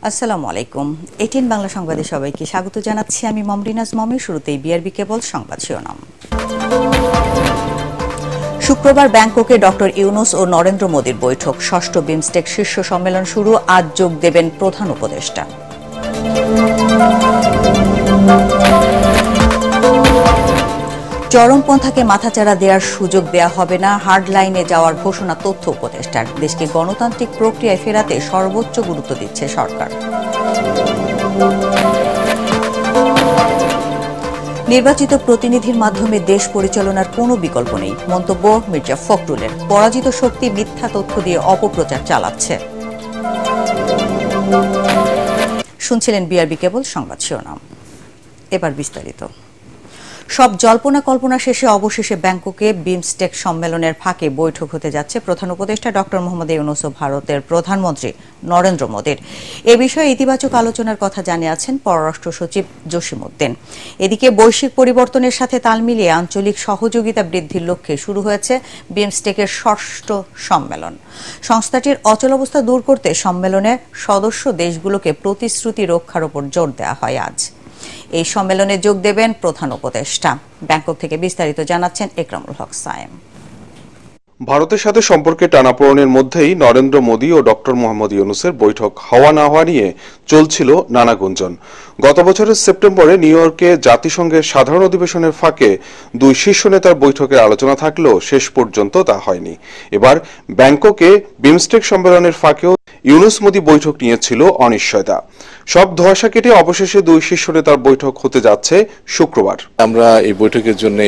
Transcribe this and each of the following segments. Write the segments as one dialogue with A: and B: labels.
A: আসসালামু আলাইকুম। 18 বাংলা সংবাদে সবাইকে স্বাগত জানাচ্ছি আমি মমরিনাজ মমি। শুরুতেই বিআরবি কেবল সংবাদ শিরোনাম। শুক্রবার ব্যাংককে ডক্টর ইউনূস ও নরেন্দ্র মোদীর বৈঠক। ষষ্ঠ বিমস্টেক শীর্ষ সম্মেলন শুরু, আজ যোগ দেবেন প্রধান উপদেষ্টা। চরমপন্থাকে মাথাচাড়া দেওয়ার সুযোগ দেয়া হবে না, হার্ড লাইনে যাওয়ার ঘোষণা তথ্য উপদেষ্টার। দেশকে গণতান্ত্রিক প্রক্রিয়ায় ফেরাতে সর্বোচ্চ গুরুত্ব দিচ্ছে সরকার। নির্বাচিত প্রতিনিধির মাধ্যমে দেশ পরিচালনার কোনো বিকল্প নেই, মন্তব্য মির্জা ফখরুলের। পরাজিত শক্তি মিথ্যা তথ্য দিয়ে অপপ্রচার চালাচ্ছে। শুনছিলেন বিআরবি কেবল সংবাদ শিরোনাম। এবার বিস্তারিত। সব জল্পনা কল্পনা শেষে অবশেষে ব্যাংককে বিমস্টেক সম্মেলনের ফাঁকে বৈঠক হতে যাচ্ছে প্রধান উপদেষ্টা ডক্টর মোহাম্মদ ইউনূস ও ভারতের প্রধানমন্ত্রী নরেন্দ্র মোদীর। এ বিষয়ে ইতিবাচক আলোচনার কথা জানিয়েছেন পররাষ্ট্র সচিব জসিমউদ্দিন। এদিকে বৈশ্বিক পরিবর্তনের সাথে তাল মিলিয়ে আঞ্চলিক সহযোগিতা বৃদ্ধির লক্ষ্যে শুরু হয়েছে বিমস্টেকের ষষ্ঠ সম্মেলন। সংস্থাটির অচলাবস্থা দূর করতে সম্মেলনের সদস্য দেশগুলোকে প্রতিশ্রুতি রক্ষার উপর জোর দেওয়া হয়। আজ এই সম্মেলনে যোগ দেবেন প্রধান উপদেষ্টা। ব্যাংকক থেকে বিস্তারিত জানাচ্ছেন একরামুল হক সায়েম।
B: ভারতের সাথে সম্পর্কে টানাপোড়েনের মধ্যেই নরেন্দ্র মোদী ও ডক্টর মোহাম্মদ ইউনূসের বৈঠক হওয়া না হওয়া নিয়ে চলছিল নানা গুঞ্জন। গত বছরের সেপ্টেম্বরে নিউ ইয়র্কে জাতিসংঘের সাধারণ অধিবেশনের ফাঁকে দুই শীর্ষ নেতার বৈঠকের আলোচনা থাকলেও শেষ পর্যন্ত তা হয়নি। এবার ব্যাংককে বিমস্টেক সম্মেলনের ফাঁকেও ইউনূস মোদী বৈঠক নিয়েছিল অনিশ্চয়তা। সব ধোঁয়াশা কেটে অবশেষে দুই শীর্ষ নেতার বৈঠক হতে যাচ্ছে শুক্রবার।
C: আমরা এই বৈঠকের জন্য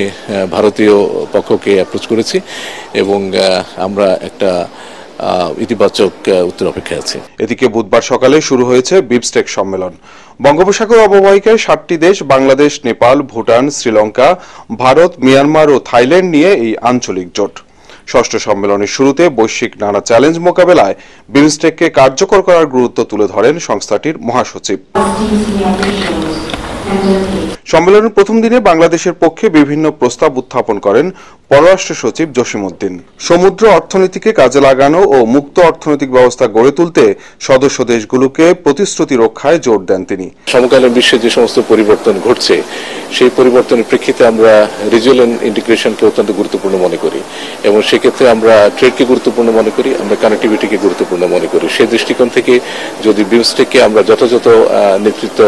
C: ভারতীয় পক্ষকে অ্যাপ্রোচ করেছি এবং আমরা একটা ইতিবাচক উত্তর অপেক্ষায় আছি।
B: এদিকে বুধবার সকালে শুরু হয়েছে বিমস্টেক সম্মেলন। বঙ্গোপসাগর অববাহিকায় 7টি দেশ বাংলাদেশ, নেপাল, ভুটান, শ্রীলঙ্কা, ভারত, মিয়ানমার ও থাইল্যান্ড নিয়ে এই আঞ্চলিক জোট। ষষ্ঠ সম্মেলনের শুরুতে বৈশ্বিক নানা চ্যালেঞ্জ মোকাবেলায় বিমস্টেককে কার্যকর করার গুরুত্ব তুলে ধরেন সংস্থাটির মহাসচিব। সম্মেলনের প্রথম দিনে বাংলাদেশের পক্ষে বিভিন্ন প্রস্তাব উত্থাপন করেন পররাষ্ট্র সচিব জসিমউদ্দিন। সমুদ্র অর্থনীতিকে কাজে লাগানো ও মুক্ত অর্থনৈতিক ব্যবস্থা গড়ে তুলতে সদস্য দেশগুলোকে প্রতিশ্রুতি রক্ষায় জোর দেন তিনি।
C: সমকালীন বিশ্বে যে সমস্ত পরিবর্তন ঘটছে সেই পরিবর্তনের প্রেক্ষিতে আমরা রিজিওনাল ইন্টিগ্রেশনকে অত্যন্ত গুরুত্বপূর্ণ মনে করি এবং সেক্ষেত্রে আমরা ট্রেডকে গুরুত্বপূর্ণ মনে করি, আমরা কানেক্টিভিটিকে গুরুত্বপূর্ণ মনে করি। সেই দৃষ্টিকোণ থেকে যদি বিমস্টেককে আমরা যথাযথ নেতৃত্ব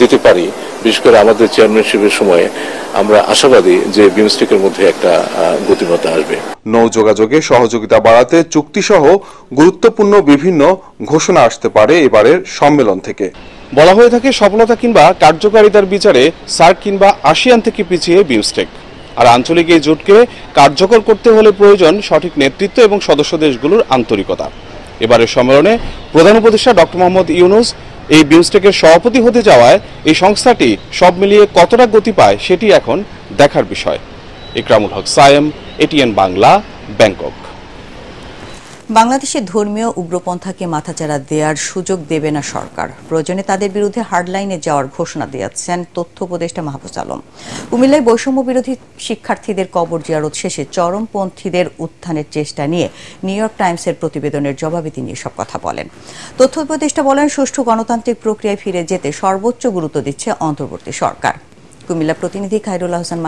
C: দিতে পারি, বিশেষ করে আমাদের চেয়ারম্যানশিপের সময়ে, আমরা আশাবাদী যে বিমস্টেকের মধ্যে একটা গতিমত্তা আসবে।
B: নৌ যোগাযোগে সহযোগিতা বাড়াতে চুক্তিসহ গুরুত্বপূর্ণ বিভিন্ন ঘোষণা আসতে পারে এবারের সম্মেলন থেকে। বলা হয়ে থাকে সফলতা কিংবা কার্যকারিতার বিচারে সার্ক কিংবা আসিয়ান থেকে পিছিয়ে বিমস্টেক। আর আঞ্চলিক এই জোটকে কার্যকর করতে হলে প্রয়োজন সঠিক নেতৃত্ব এবং সদস্য দেশগুলোর আন্তরিকতা। এবারের সম্মেলনে প্রধান উপদেষ্টা ডক্টর মোহাম্মদ ইউনূস এই বিমস্টেকের সভাপতি হতে যাওয়ায় এই সংস্থাটি সব মিলিয়ে কতটা গতি পায় সেটি এখন দেখার বিষয়। Ekramul Haque Sayem, ATN Bangla, Bangkok.
A: বাংলাদেশে ধর্মীয় উগ্রপন্থাকে মাথাচাড়া দেওয়ার সুযোগ দেবে না সরকার। প্রয়োজনে তাদের বিরুদ্ধে হার্ডলাইনে যাওয়ার ঘোষণা দিয়েছেন তথ্য উপদেষ্টা মাহফুজ আলম। কুমিল্লায় বৈষম্য বিরোধী শিক্ষার্থীদের কবর জিয়ারত শেষে চরমপন্থীদের উত্থানের চেষ্টা নিয়ে নিউ ইয়র্ক টাইমসের প্রতিবেদনের জবাবে তিনি এসব কথা বলেন। তথ্য উপদেষ্টা বলেন, সুষ্ঠু গণতান্ত্রিক প্রক্রিয়ায় ফিরে যেতে সর্বোচ্চ গুরুত্ব দিচ্ছে অন্তর্বর্তী সরকার। কুমিল্লা প্রতিনিধি খায়রুল আহসান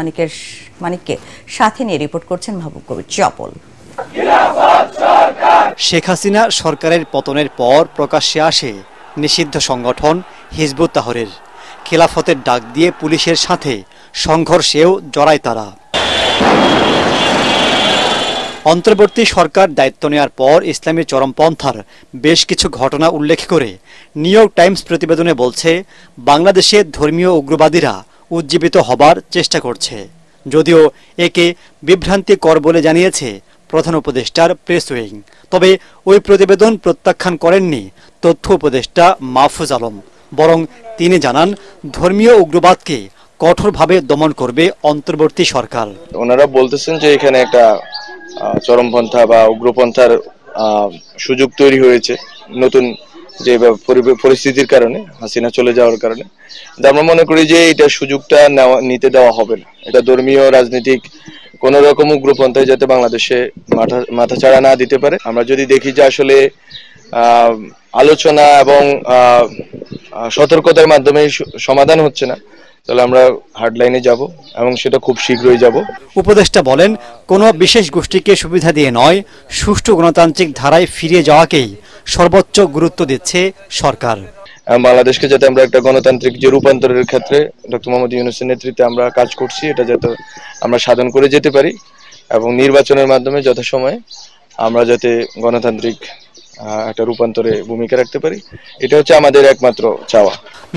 A: মানিককে সাথে নিয়ে রিপোর্ট করছেন মাহবুব কবির চপল।
D: শেখ হাসিনা সরকারের পতনের পর প্রকাশ্যে আসে নিষিদ্ধ সংগঠন হিজবুত তাহরীর। খেলাফতের ডাক দিয়ে পুলিশের সাথে সংঘর্ষেও জড়ায় তারা। অন্তর্বর্তী সরকার দায়িত্ব নেওয়ার পর ইসলামী চরমপন্থার বেশ কিছু ঘটনা উল্লেখ করে নিউ ইয়র্ক টাইমস প্রতিবেদনে বলছে, বাংলাদেশে ধর্মীয় উগ্রবাদীরা উজ্জীবিত হবার চেষ্টা করছে। যদিও একে বিভ্রান্তিকর বলে জানিয়েছে প্রধান উপদেষ্টার প্রেস উইং। তবে ওই প্রতিবেদন প্রত্যাখ্যান করেননি তথ্য উপদেষ্টা মাহফুজ আলম। বরং তিনি জানান, ধর্মীয় উগ্রবাদকে কঠোরভাবে দমন করবে অন্তর্বর্তী সরকার।
E: ওনারা বলতেছেন যে এখানে একটা চরমপন্থা বা উগ্রপন্থার সুযোগ তৈরি হয়েছে নতুন যে পরিস্থিতির কারণে, হাসিনা চলে যাওয়ার কারণে। আমরা মনে করি যে এটা সুযোগটা নিতে দেওয়া হবে না। এটা ধর্মীয় রাজনৈতিক কোন রকম উগ্রপন্থায় যাতে বাংলাদেশে মাথাচাড়া না দিতে পারে। আমরা যদি দেখি যে আসলে আলোচনা এবং সতর্কতার মাধ্যমে সমাধান হচ্ছে না, তাহলে আমরা হার্ডলাইনে যাব এবং সেটা খুব শীঘ্রই যাব।
D: উপদেষ্টা বলেন, কোনো বিশেষ গোষ্ঠীকে সুবিধা দিয়ে নয়, সুষ্ঠু গণতান্ত্রিক ধারায় ফিরে যাওয়াকেই সর্বোচ্চ গুরুত্ব দিচ্ছে সরকার।
E: বাংলাদেশকে যাতে আমরা একটা গণতান্ত্রিক যে রূপান্তরের ক্ষেত্রে ডক্টর মোহাম্মদ ইউনূসের নেতৃত্বে আমরা কাজ করছি, এটা যাতে আমরা সাধন করে যেতে পারি এবং নির্বাচনের মাধ্যমে যথাসময়ে আমরা যাতে গণতান্ত্রিক একটা রূপান্তরে ভূমিকা রাখতে পারি, এটা হচ্ছে আমাদের একমাত্র চাওয়া।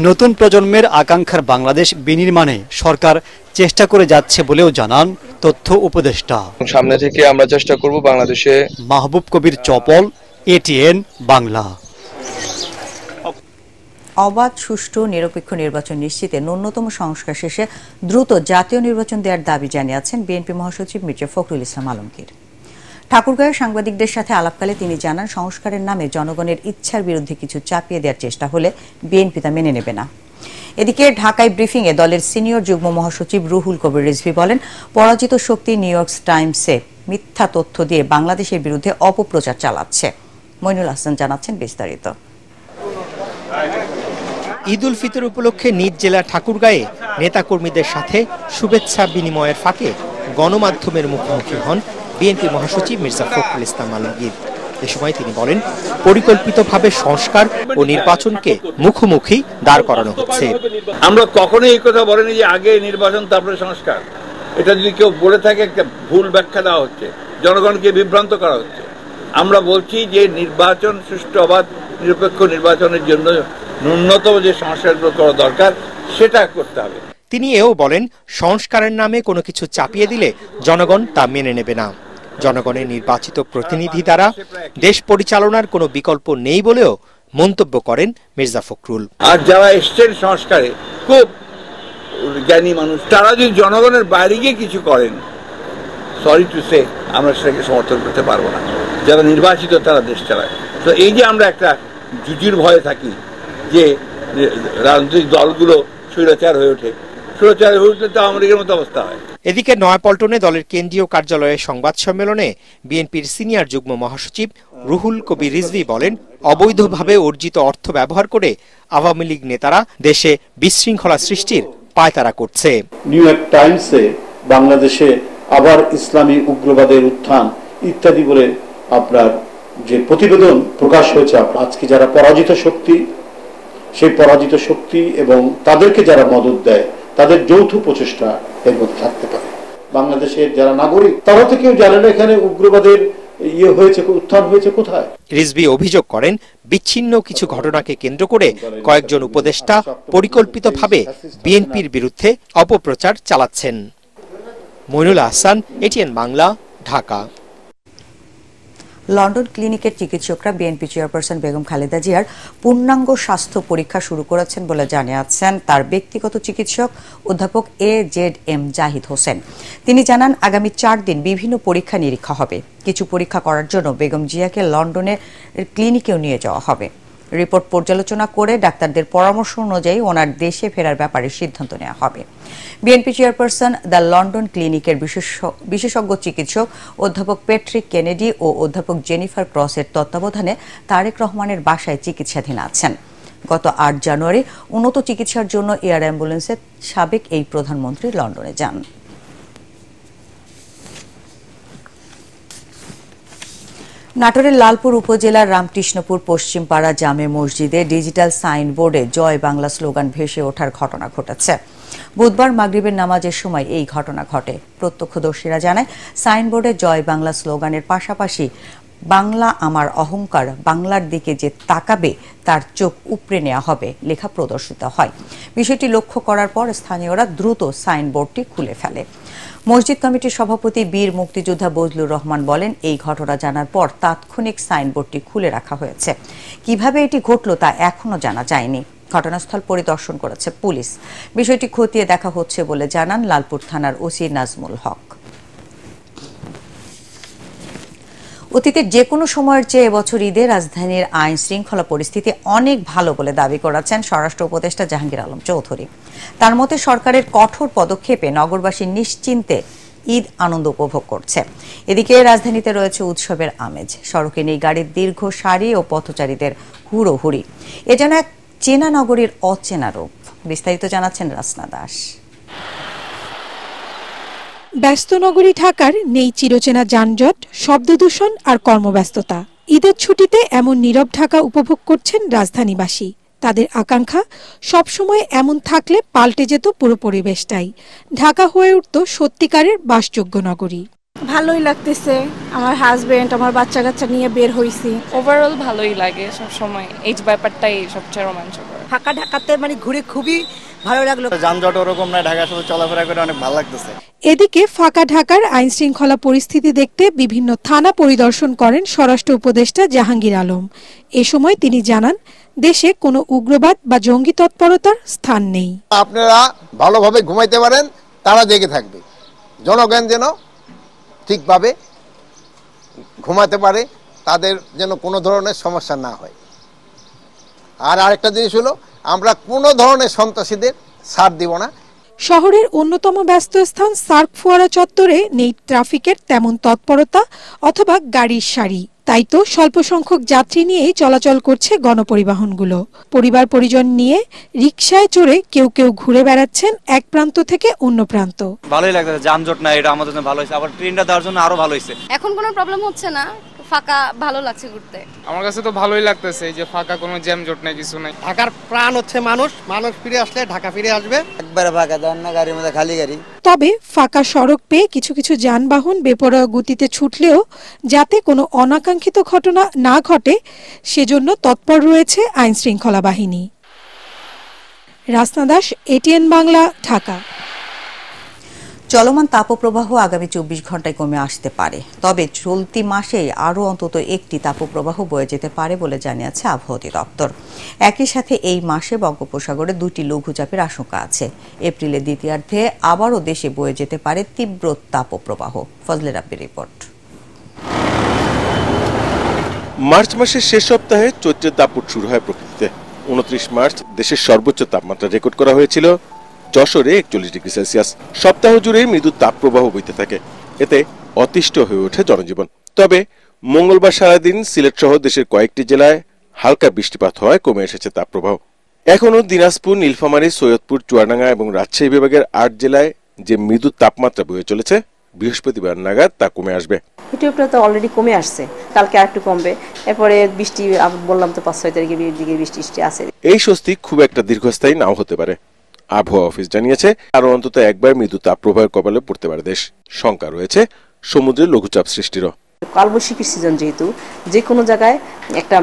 D: নতুন প্রজন্মের আকাঙ্ক্ষার বাংলাদেশ বিনির্মাণে সরকার চেষ্টা করে যাচ্ছে বলেও জানান তথ্য উপদেষ্টা।
E: সামনে থেকে আমরা চেষ্টা করব বাংলাদেশে।
D: মাহবুব কবির চপল, এটিএন বাংলা।
A: অবাধ, সুষ্ঠু, নিরপেক্ষ নির্বাচন নিশ্চিতে ন্যূনতম সংস্কার শেষে দ্রুত জাতীয় নির্বাচন দেওয়ার দাবি জানিয়েছেন বিএনপি মহাসচিব মির্জা ফখরুল ইসলাম আলমগীর। ঠাকুরগাঁয়ে সাংবাদিকদের সাথে আলাপকালে তিনি জানান, সংস্কারের নামে জনগণের ইচ্ছার বিরুদ্ধে কিছু চাপিয়ে দেওয়ার চেষ্টা হলে বিএনপি তা মেনে নেবে না। এদিকে ঢাকায় ব্রিফিংয়ে দলের সিনিয়র যুগ্ম মহাসচিব রুহুল কবির রিজভী বলেন, পরাজিত শক্তি নিউ ইয়র্ক টাইমসে মিথ্যা তথ্য দিয়ে বাংলাদেশের বিরুদ্ধে অপপ্রচার চালাচ্ছে। মইনুল হাসান জানাচ্ছেন বিস্তারিত।
F: ঈদ উল ফিতর উপলক্ষে নিজ জেলা ঠাকুরগাঁয়ে নেতাকর্মীদের সাথে শুভেচ্ছা বিনিময়ের ফাঁকে গণমাধ্যমের মুখোমুখি হন বিএনপি মহাসচিব মির্জা ফখরুল ইসলাম আলমগীর। এ সময় তিনি বলেন, পরিকল্পিতভাবে সংস্কার ও নির্বাচনকে মুখোমুখি দাঁড় করানো হচ্ছে।
G: আমরা কখনোই এই কথা বলিনি যে আগে নির্বাচন তারপরে সংস্কার। এটা যদি কেউ বলে থাকে, একটা ভুল ব্যাখ্যা দেওয়া হচ্ছে, জনগণকে বিভ্রান্ত করা হচ্ছে। আমরা বলছি যে নির্বাচন সুষ্ঠু, অবাধ, নিরপেক্ষ নির্বাচনের জন্য ন্যূনতম যে সংস্কারগুলো করা দরকার সেটা করতে হবে।
F: তিনি এও বলেন, সংস্কারের নামে কোনো কিছু চাপিয়ে দিলে জনগণ তা মেনে নেবে না। জনগণের নির্বাচিত প্রতিনিধি দ্বারা দেশ পরিচালনার কোনো বিকল্প নেই বলেও মন্তব্য করেন মির্জা ফখরুল।
G: আর যারা এসছেন সংস্কারে খুব জ্ঞানী মানুষ, তারা যদি জনগণের বাইরে গিয়ে কিছু করেন, সরি টু সে, আমরা সেটাকে সমর্থন করতে পারবো না। যারা নির্বাচিত তারা দেশ চালায়। তো এই যে আমরা একটা জুজুর ভয়ে থাকি যে রাজনৈতিক দলগুলো স্বৈরাচার হয়ে ওঠে, স্বৈরাচার হয়ে উঠলে তো আওয়ামী লীগের মতো অবস্থা হয়।
F: এদিকে নয়াপল্টনে দলের কেন্দ্রীয় কার্যালয়ে সংবাদ সম্মেলনে বিএনপির সিনিয়র যুগ্ম মহাসচিব রুহুল কবির রিজভী বলেন, অবৈধভাবে অর্জিত অর্থ ব্যবহার করে আওয়ামী লীগ নেতারা দেশে বিশৃঙ্খলা সৃষ্টির পায়তারা করছে।
H: নিউ ইয়র্ক টাইমসে বাংলাদেশে আবার ইসলামী উগ্রবাদের উত্থান ইত্যাদি বলে আপনার যে প্রতিবেদন প্রকাশ হয়েছে, আজকে যারা পরাজিত শক্তি, সেই পরাজিত শক্তি এবং তাদেরকে যারা মদত দেয়, তাদের যৌথ প্রচেষ্টা এর মধ্যে থাকতে পারে। বাংলাদেশের যারা নাগরিক, তারা তো কেউ জানে না এখানে উগ্রবাদের উত্থান হয়েছে কোথায়।
F: রিজভী অভিযোগ করেন, বিচ্ছিন্ন কিছু ঘটনাকে কেন্দ্র করে কয়েকজন উপদেষ্টা পরিকল্পিতভাবে বিএনপির বিরুদ্ধে অপপ্রচার চালাচ্ছেন। মইনুল হাসান, এটিএন বাংলা, ঢাকা।
A: লন্ডন ক্লিনিকের চিকিৎসকরা বিএনপি চেয়ারপারসন বেগম খালেদা জিয়ার পূর্ণাঙ্গ স্বাস্থ্য পরীক্ষা শুরু করেছেন বলে জানিয়েছেন তার ব্যক্তিগত চিকিৎসক অধ্যাপক AZM জাহিদ হোসেন। তিনি জানান, আগামী 4 দিন বিভিন্ন পরীক্ষা নিরীক্ষা হবে। কিছু পরীক্ষা করার জন্য বেগম জিয়াকে লন্ডনের ক্লিনিকেও নিয়ে যাওয়া হবে। রিপোর্ট পর্যালোচনা করে ডাক্তারদের পরামর্শ অনুযায়ী ওনার দেশে ফেরার ব্যাপারে সিদ্ধান্ত নেওয়া হবে। বিএনপি চেয়ারপারসন দ্য লন্ডন ক্লিনিকের বিশেষজ্ঞ চিকিৎসক অধ্যাপক প্যাট্রিক কেনেডি ও অধ্যাপক জেনিফার ক্রসের তত্ত্বাবধানে তারেক রহমানের বাসায় চিকিৎসাধীন আছেন। গত 8 জানুয়ারি উন্নত চিকিৎসার জন্য এয়ার অ্যাম্বুলেন্সে সাবেক এই প্রধানমন্ত্রী লন্ডনে যান। নাটোরের লালপুর উপজেলার রামকৃষ্ণপুর পশ্চিমপাড়া জামে মসজিদে ডিজিটাল সাইনবোর্ডে জয় বাংলা স্লোগান ভেসে ওঠার ঘটনা ঘটেছে। বুধবার মাগরিবের নামাজের সময় এই ঘটনা ঘটে। প্রত্যক্ষদর্শীরা জানায়, সাইনবোর্ডে জয় বাংলা স্লোগানের পাশাপাশি বাংলা আমার অহংকার, বাংলার দিকে যে তাকাবে তার চোখ উপড়ে নেওয়া হবে লেখা প্রদর্শিত হয়। বিষয়টি লক্ষ্য করার পর স্থানীয়রা দ্রুত সাইনবোর্ডটি খুলে ফেলে। মসজিদ কমিটির সভাপতি বীর মুক্তিযোদ্ধা বজলুর রহমান বলেন, এই ঘটনা জানার পর তাৎক্ষণিক সাইনবোর্ডটি খুলে রাখা হয়েছে। কিভাবে এটি ঘটল তা এখনো জানা যায়নি। ঘটনাস্থল পরিদর্শন করেছে পুলিশ। বিষয়টি খতিয়ে দেখা হচ্ছে বলে জানান লালপুর থানার ওসি নাজমুল হক। অতীতের যে কোনো সময়ের চেয়ে এবছর ঈদে রাজধানীর আইন শৃঙ্খলা পরিস্থিতি অনেক ভালো বলে দাবি করেছেন স্বরাষ্ট্র উপদেষ্টা জাহাঙ্গীর আলম চৌধুরী। তার মতে, সরকারের কঠোর পদক্ষেপে নগরবাসী নিশ্চিন্তে ঈদ আনন্দ উপভোগ করছে। এদিকে রাজধানীতে রয়েছে উৎসবের আমেজ। সড়কে নেই গাড়ির দীর্ঘ সারি ও পথচারীদের হুড়োহুড়ি। এ যেন এক চেনা নগরীর অচেনা রূপ। বিস্তারিত জানাচ্ছেন রাসনা দাস।
I: ব্যস্ত নগরী ঢাকার নেই চিরচেনা যানজট, শব্দদূষণ আর কর্মব্যস্ততা। ঈদের ছুটিতে এমন নীরব ঢাকা উপভোগ করছেন রাজধানীবাসী। তাদের আকাঙ্ক্ষা সবসময় এমন থাকলে পাল্টে যেত পুরো পরিবেশটাই। ঢাকা হয়ে উঠত সত্যিকারের বাসযোগ্য নগরী।
J: ভালোই লাগতেছে, আমার হাজবেন্ড আমার বাচ্চা কাচ্চা নিয়ে বের হইছি।
K: ওভারঅল ভালোই লাগে, সব সময় এই ব্যাপারটাই সবচেয়ে রোমাঞ্চকর।
L: ঢাকাতে মানে ঘুরে খুবই ভালো লাগলো।
M: যানজট ওরকম না, ঢাকা শুধু চলাফেরা করে অনেক ভালো লাগতেছে।
I: এদিকে ফাঁকা ঢাকার আইন শৃঙ্খলা পরিস্থিতি দেখতে বিভিন্ন থানা পরিদর্শন করেন স্বরাষ্ট্র উপদেষ্টা জাহাঙ্গীর আলম। এ সময় তিনি জানান, দেশে কোনো উগ্রবাদ বা জঙ্গি তৎপরতার স্থান নেই।
N: আপনারা ভালোভাবে ঘুমাইতে পারেন, তারা জেগে থাকবে। জনগণ যেন ঠিকভাবে ঘুমাতে পারে, তাদের যেন কোনো ধরনের সমস্যা না হয়। আর আরেকটা জিনিস হলো, আমরা কোনো ধরনের সন্ত্রাসীদের ছাড় দিব না।
I: শহরের অন্যতম ব্যস্ত স্থান সার্ক ফোয়ারা চত্বরে নেই ট্রাফিকের তেমন তৎপরতা অথবা গাড়ির সারি। তাই তো স্বল্প সংখ্যক যাত্রী নিয়েই চলাচল করছে গণপরিবহনগুলো। পরিবার পরিজন নিয়ে রিকশায় চড়ে কেউ কেউ ঘুরে বেড়াচ্ছেন এক প্রান্ত থেকে অন্য প্রান্ত।
M: ভালোই লাগছে, যানজট না, এটা আমাদের জন্য ভালো হয়েছে। আবার ট্রেনটা দেওয়ার জন্য আরো ভালো হয়েছে।
K: এখন কোনো প্রবলেম হচ্ছে না, ফাঁকা ভালো লাগছে ঘুরতে।
O: আমার কাছে তো ভালোই লাগতেছে, যে ফাঁকা, কোনো জ্যাম জট নাই, কিছু নাই।
L: ঢাকার প্রাণ হচ্ছে মানুষ, মানুষ ফিরে আসলে ঢাকা ফিরে আসবে।
N: একবারে ফাঁকা দেন না, গাড়ির মধ্যে খালি গাড়ি।
I: তবে ফাঁকা সড়ক পেয়ে কিছু কিছু যানবাহন বেপরোয়া গতিতে ছুটলেও যাতে কোনো অনাকাঙ্ক্ষিত ঘটনা না ঘটে সেজন্য তৎপর রয়েছে আইন শৃঙ্খলা বাহিনী। রাসনা দাস, এটিএন বাংলা, ঢাকা।
A: চলমান তাপপ্রবাহ আগামী 24 ঘন্টায় কমে আসতে পারে, তবে চলতি মাসেই আরও অন্তত একটি তাপপ্রবাহ বয়ে যেতে পারে বলে জানিয়েছে আবহাওয়া অধিদপ্তর। একই সাথে এই মাসে বঙ্গোপসাগরে 2টি লঘুচাপের আশঙ্কা আছে। এপ্রিলের দ্বিতীয়ার্ধে আবারও দেশে বয়ে যেতে পারে তীব্র তাপপ্রবাহ। ফজলে রাব্বির রিপোর্ট।
B: মার্চ মাসের শেষ সপ্তাহে চৈত্রের দাপট শুরু হয় প্রকৃতিতে। 29 মার্চ দেশের সর্বোচ্চ তাপমাত্রা রেকর্ড করা হয়েছিল যশোরে 41 ডিগ্রি সেলসিয়াস। সপ্তাহ জুড়ে মৃদু তাপপ্রবাহ বইতে থাকে, এতে অতিষ্ঠ হয়ে ওঠে জনজীবন। তবে মঙ্গলবার সারাদিন সিলেট সহ দেশের কয়েকটি জেলায় হালকা বৃষ্টিপাত হওয়ায় কমে এসেছে তাপপ্রবাহ। এখনও দিনাজপুর, নীলফামারী, সৈয়দপুর, চুয়াডাঙ্গা এবং রাজশাহী বিভাগের 8 জেলায় যে মৃদু তাপমাত্রা বয়ে চলেছে, বৃহস্পতিবার নাগাদ তা কমে আসবে।
P: হিটওয়েভটা তো অলরেডি কমে আসছে, কালকে আরেকটু কমবে। এরপরে বৃষ্টি বললাম তো 5-6 তারিখে দিকে বৃষ্টি আছে।
B: এই স্বস্তি খুব একটা দীর্ঘস্থায়ী নাও হতে পারে। আবহাওয়া অফিস জানিয়েছে আরো অন্তত একবার মৃদু তাপপ্রবাহের কবলে পড়তে পারে দেশ। শঙ্কা রয়েছে সমুদ্রের লঘুচাপ সৃষ্টিরও।
P: কালবৈশাখীর সিজন, যেহেতু যে কোনো জায়গায় একটা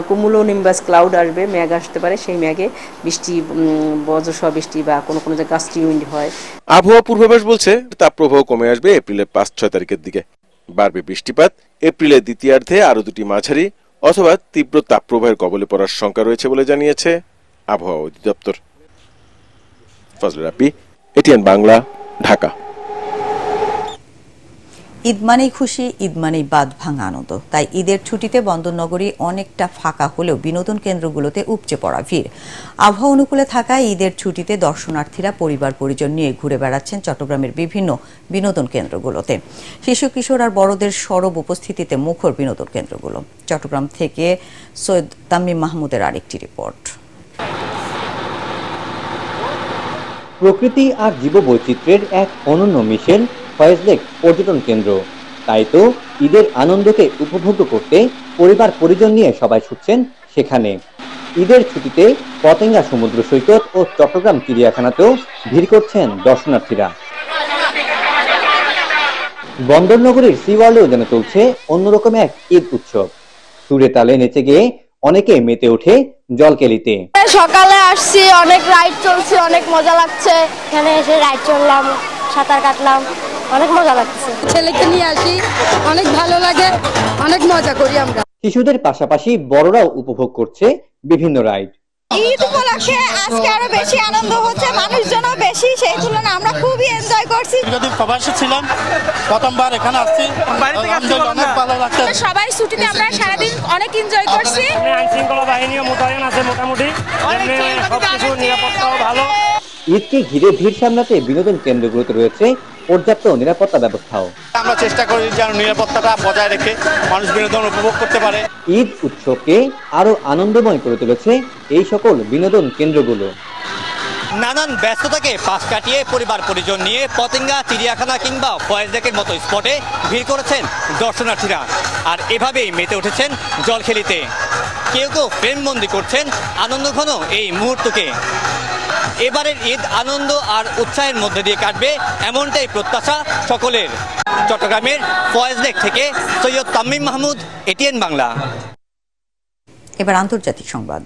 P: কুমুলোনিম্বাস ক্লাউড আসবে, মেঘ আসতে পারে, সেই মেঘে বৃষ্টি, বজ্রসহ বৃষ্টি বা কোনো কোনো জায়গায় গাস্টি উইন্ড হয়।
B: আবহাওয়া পূর্বাভাস বলছে তাপপ্রবাহ কমে আসবে এপ্রিলের 5-6 তারিখের দিকে। বাড়বে বৃষ্টিপাত। এপ্রিলের দ্বিতীয়ার্ধে আরো 2টি মাঝারি অথবা তীব্র তাপপ্রবাহের কবলে পড়ার শঙ্কা রয়েছে বলে জানিয়েছে আবহাওয়া অধিদপ্তর। ফজলে রাব্বি, এটিএন বাংলা, ঢাকা।
A: ঈদ মানেই খুশি, ঈদ মানেই বাঁধ ভাঙা আনন্দ। তাই ঈদের ছুটিতে বন্দরনগরী অনেকটা ফাঁকা হলেও বিনোদন কেন্দ্রগুলোতে উপচে পড়া ভিড়। আবহাওয়া অনুকূলে থাকায় ঈদের ছুটিতে দর্শনার্থীরা পরিবার পরিজন নিয়ে ঘুরে বেড়াচ্ছেন চট্টগ্রামের বিভিন্ন বিনোদন কেন্দ্রগুলোতে। শিশু কিশোর আর বড়দের সরব উপস্থিতিতে মুখর বিনোদন কেন্দ্রগুলো। চট্টগ্রাম থেকে সৈয়দ তামিম মাহমুদের আরেকটি রিপোর্ট।
Q: প্রকৃতি আর জীববৈচিত্র্যের এক অনন্য মিশেল ফয়েজ লেক পর্যটন কেন্দ্র। তাই তো ঈদের আনন্দকে উপভোগ করতে পরিবার পরিজন নিয়ে সবাই ছুটছেন সেখানে। ঈদের ছুটিতে পতেঙ্গা সমুদ্র সৈকত ও চট্টগ্রাম চিড়িয়াখানাতেও ভিড় করছেন দর্শনার্থীরা। বন্দরনগরীর সি ওয়ার্ল্ডেও যেন চলছে অন্যরকম এক ঈদ উৎসব। সুরে তালে নেচে গিয়ে অনেকে মেতে ওঠে জলকেলিতে।
J: সকালে আসছি, অনেক রাইড চলছে, অনেক মজা লাগছে। এখানে এসে রাইড চললাম, সাঁতার কাটলাম, অনেক মজা লাগছে। ছেলেকে নিয়ে আসি, অনেক ভালো লাগে, অনেক মজা করি আমরা।
Q: শিশুদের পাশাপাশি বড়রাও উপভোগ করছে বিভিন্ন রাইড।
J: ঈদ উপলক্ষে আজকে আরো বেশি আনন্দ হচ্ছে, মানুষজনও বেশি, সেই তুলনায় আমরা খুবই এনজয় করছি।
M: যদি প্রবাসী ছিলাম, প্রথমবার এখানে আসছি, অনেক ভালো লাগছে।
J: সবাই ছুটিতে আমরা সারাদিন অনেক এনজয় করছি।
O: আইন শৃঙ্খলা বাহিনীও মোতায়েন আছে মোটামুটি, সবকিছু নিরাপত্তাও ভালো।
Q: ঈদকে ঘিরে ভিড় সামলাতে বিনোদন কেন্দ্রগুলোতে রয়েছে পর্যাপ্ত নিরাপত্তা ব্যবস্থাও।
M: আমরা চেষ্টা করি যেন নিরাপত্তাটা বজায় রেখে মানুষ বিনোদন উপভোগ করতে পারে।
Q: ঈদ উৎসবকে আরো আনন্দময় করে তুলেছে এই সকল বিনোদন কেন্দ্রগুলো।
D: নানান ব্যস্ততাকে পাশ কাটিয়ে পরিবার পরিজন নিয়ে পতেঙ্গা, চিড়িয়াখানা কিংবা ফয়েজ লেকের মতো স্পটে ভিড় করেছেন দর্শনার্থীরা, আর এভাবেই মেতে উঠেছেন জলখেলিতে। কেউ কেউ ফ্রেমবন্দি করছেন আনন্দঘন এই মুহূর্তকে। এবারের ঈদ আনন্দ আর উৎসাহের মধ্যে দিয়ে কাটবে এমনটাই প্রত্যাশা সকলের। চট্টগ্রামের ফয়েজ লেক থেকে সৈয়দ তামিম মাহমুদ, এটিএন বাংলা।
A: এবার আন্তর্জাতিক সংবাদ।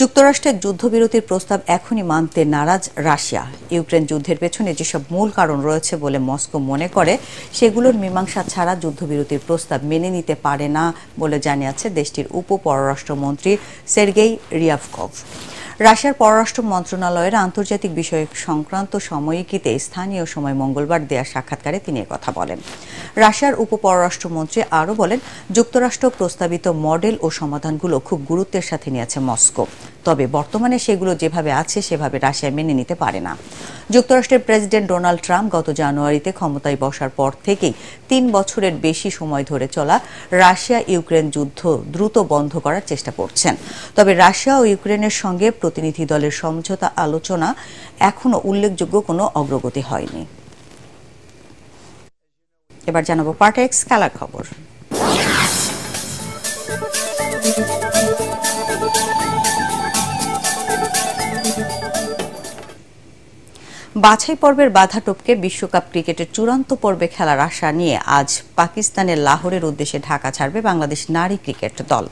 A: যুক্তরাষ্ট্রের যুদ্ধবিরতির প্রস্তাব এখনই মানতে নারাজ রাশিয়া। ইউক্রেন যুদ্ধের পেছনে যেসব মূল কারণ রয়েছে বলে মস্কো মনে করে, সেগুলোর মীমাংসা ছাড়া যুদ্ধবিরতির প্রস্তাব মেনে নিতে পারে না বলে জানিয়েছে দেশটির উপ পররাষ্ট্রমন্ত্রী সের্গেই রিয়াভকভ। রাশিয়ার পররাষ্ট্র মন্ত্রণালয়ের আন্তর্জাতিক বিষয়ক সংক্রান্ত সাময়িকীতে স্থানীয় সময় মঙ্গলবার দেয়া সাক্ষাৎকারে তিনি কথা বলেন। রাশিয়ার উপ পররাষ্ট্রমন্ত্রী আরও বলেন, যুক্তরাষ্ট্র প্রস্তাবিত মডেল ও সমাধানগুলো খুব গুরুত্বের সাথে নিয়েছে মস্কো, তবে বর্তমানে সেগুলো যেভাবে আছে সেভাবে রাশিয়া মেনে নিতে পারে না। যুক্তরাষ্ট্রের প্রেসিডেন্ট ডোনাল্ড ট্রাম্প গত জানুয়ারিতে ক্ষমতায় বসার পর থেকেই 3 বছরের বেশি সময় ধরে চলা রাশিয়া ইউক্রেন যুদ্ধ দ্রুত বন্ধ করার চেষ্টা করছেন। তবে রাশিয়া ও ইউক্রেনের সঙ্গে প্রতিনিধি দলের সমঝোতা আলোচনা এখনো উল্লেখযোগ্য কোনো অগ্রগতি হয়নি। এবার জানাবো পার্টেক্স খেলার খবর। বাছাই পর্বের বাধা টপকে বিশ্বকাপ ক্রিকেটের চূড়ান্ত পর্বে খেলার আশা নিয়ে আজ পাকিস্তানের লাহোরের উদ্দেশ্যে ঢাকা ছাড়বে বাংলাদেশ নারী ক্রিকেট দল।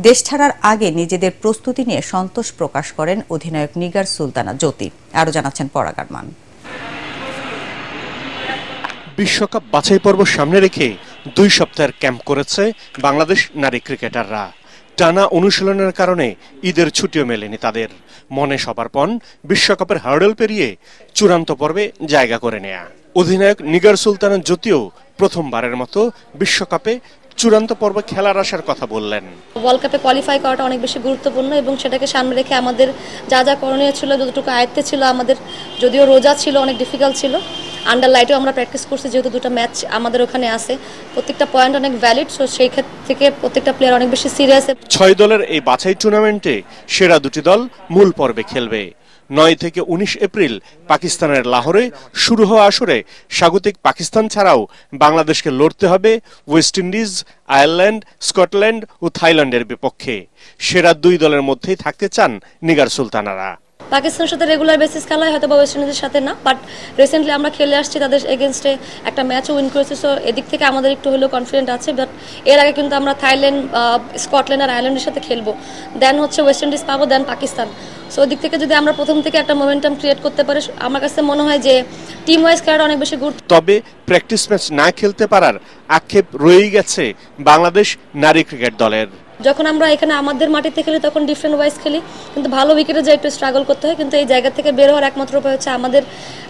A: দেশ ছাড়ার আগে নিজেদের প্রস্তুতি নিয়ে সন্তোষ প্রকাশ করেন অধিনায়ক নিগার সুলতানা জ্যোতি। আরও জানাচ্ছেন পরাগ আরমান।
R: বিশ্বকাপ বাছাই পর্ব সামনে রেখে 2 সপ্তাহের ক্যাম্প করেছে বাংলাদেশ নারী ক্রিকেটাররা। টানা অনুশীলনের কারণে ঈদের ছুটিও মেলেনি তাদের। মনে সবারপণ বিশ্বকাপের হার্ডেল পেরিয়ে চূড়ান্ত পর্বে জায়গা করে নেয়া। অধিনায়ক নিগার সুলতানা জ্যোতিও প্রথমবারের মতো বিশ্বকাপে চূড়ান্ত পর্বে খেলার আসার কথা বললেন।
J: ওয়ার্ল্ড কাপে কোয়ালিফাই করাটা অনেক বেশি গুরুত্বপূর্ণ এবং সেটাকে সামনে রেখে আমাদের যা যা করণীয় ছিল, যতটুকু আয়ত্তে ছিল আমাদের, যদিও রোজা ছিল, অনেক ডিফিকাল্ট ছিল। আন্ডার লাইটেও আমরা প্র্যাকটিস করছি, যেহেতু 2টা ম্যাচ আমাদের ওখানে আছে, প্রত্যেকটা পয়েন্ট অনেক ভ্যালিড, সো সেই ক্ষেত্র থেকে প্রত্যেকটা প্লেয়ার অনেক বেশি সিরিয়াস।
R: 6 দলের এই বাছাই টুর্নামেন্টে সেরা 2টি দল মূল পর্বে খেলবে। 9 থেকে 19 এপ্রিল পাকিস্তানের লাহোরে শুরু হওয়া আসরে স্বাগতিক পাকিস্তান ছাড়াও বাংলাদেশকে লড়তে হবে ওয়েস্ট ইন্ডিজ, আয়ারল্যান্ড, স্কটল্যান্ড ও থাইল্যান্ডের বিপক্ষে। সেরা 2 দলের মধ্যেই থাকতে চান নিগার সুলতানারা।
J: পাকিস্তানের সাথে রেগুলার বেসিস খেলা হয়, হয়তো বা ওয়েস্ট ইন্ডিজের সাথে না, বাট রিসেন্টলি আমরা খেলে আসছি তাদের এগেনস্টে, একটা ম্যাচও উইন করেছি, সো এদিক থেকে আমাদের একটু হলেও কনফিডেন্ট আছে। বাট এর আগে কিন্তু আমরা থাইল্যান্ড, স্কটল্যান্ড আর আয়ারল্যান্ডের সাথে খেলবো, দেন হচ্ছে ওয়েস্ট ইন্ডিজ পাবো, দেন পাকিস্তান। সো ওদিক থেকে যদি আমরা প্রথম থেকে একটা মোমেন্টাম ক্রিয়েট করতে পারি, আমার কাছে মনে হয় যে টিম ওয়াইজ খেলাটা অনেক বেশি গুরুত্ব।
R: তবে প্র্যাকটিস ম্যাচ না খেলতে পারার আক্ষেপ রয়েই গেছে বাংলাদেশ নারী ক্রিকেট দলের।
J: যখন আমরা এখানে আমাদের মাটিতে খেলি তখন ডিফারেন্ট ওয়াইজ খেলি, কিন্তু ভালো উইকেটে যে একটু স্ট্রাগল করতে হয়, কিন্তু এই জায়গা থেকে বের হওয়ার একমাত্র উপায় হচ্ছে আমাদের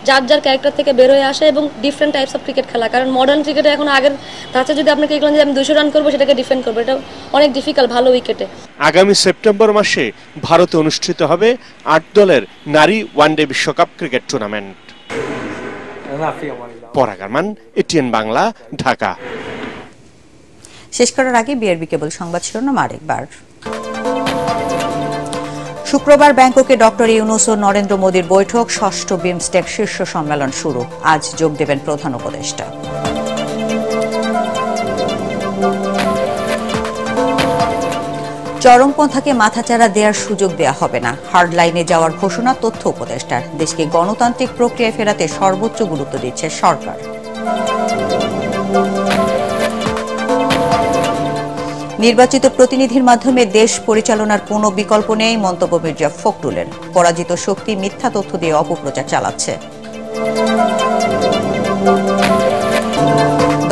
J: যার যার ক্যারেক্টার থেকে বের হয়ে আসা এবং ডিফারেন্ট টাইপস অফ ক্রিকেট খেলা। কারণ মডার্ন ক্রিকেটে এখন আগের তাতে যদি আপনাকে এগুলো যে আমি 200 রান করবো, সেটাকে ডিফেন্ড করবো, এটা অনেক ডিফিকাল্ট ভালো উইকেটে।
R: আগামী সেপ্টেম্বর মাসে ভারতে অনুষ্ঠিত হবে 8 দলের নারী ওয়ানডে বিশ্বকাপ ক্রিকেট টুর্নামেন্ট। পরাগ আরমান, এটিএন বাংলা, ঢাকা।
A: শেষ করার আগে বিআরবি কেবল সংবাদ শিরোনাম আরেকবার। শুক্রবার ব্যাংককে ডক্টর ইউনূস ও নরেন্দ্র মোদীর বৈঠক, 6ষ্ঠ বিমস্টেক শীর্ষ সম্মেলন শুরু। আজ যোগ দেবেন প্রধান উপদেষ্টা। চরমপন্থাকে মাথাচাড়া দেওয়ার সুযোগ দেয়া হবে না, হার্ড লাইনে যাওয়ার ঘোষণা তথ্য উপদেষ্টার। দেশকে গণতান্ত্রিক প্রক্রিয়ায় ফেরাতে সর্বোচ্চ গুরুত্ব দিচ্ছে সরকার। নির্বাচিত প্রতিনিধির মাধ্যমে দেশ পরিচালনার কোনো বিকল্প নেই, মন্তব্য মির্জা ফখরুলের। পরাজিত শক্তি মিথ্যা তথ্য দিয়ে অপপ্রচার চালাচ্ছে।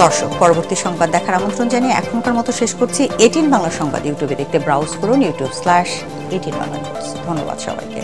A: দর্শক, পরবর্তী সংবাদ দেখার আমন্ত্রণ জানিয়ে এখনকার মতো শেষ করছি। এটিএন বাংলা সংবাদ ইউটিউবে দেখতে ব্রাউজ করুন youtube/18 বাংলা নিউজ। ধন্যবাদ সবাইকে।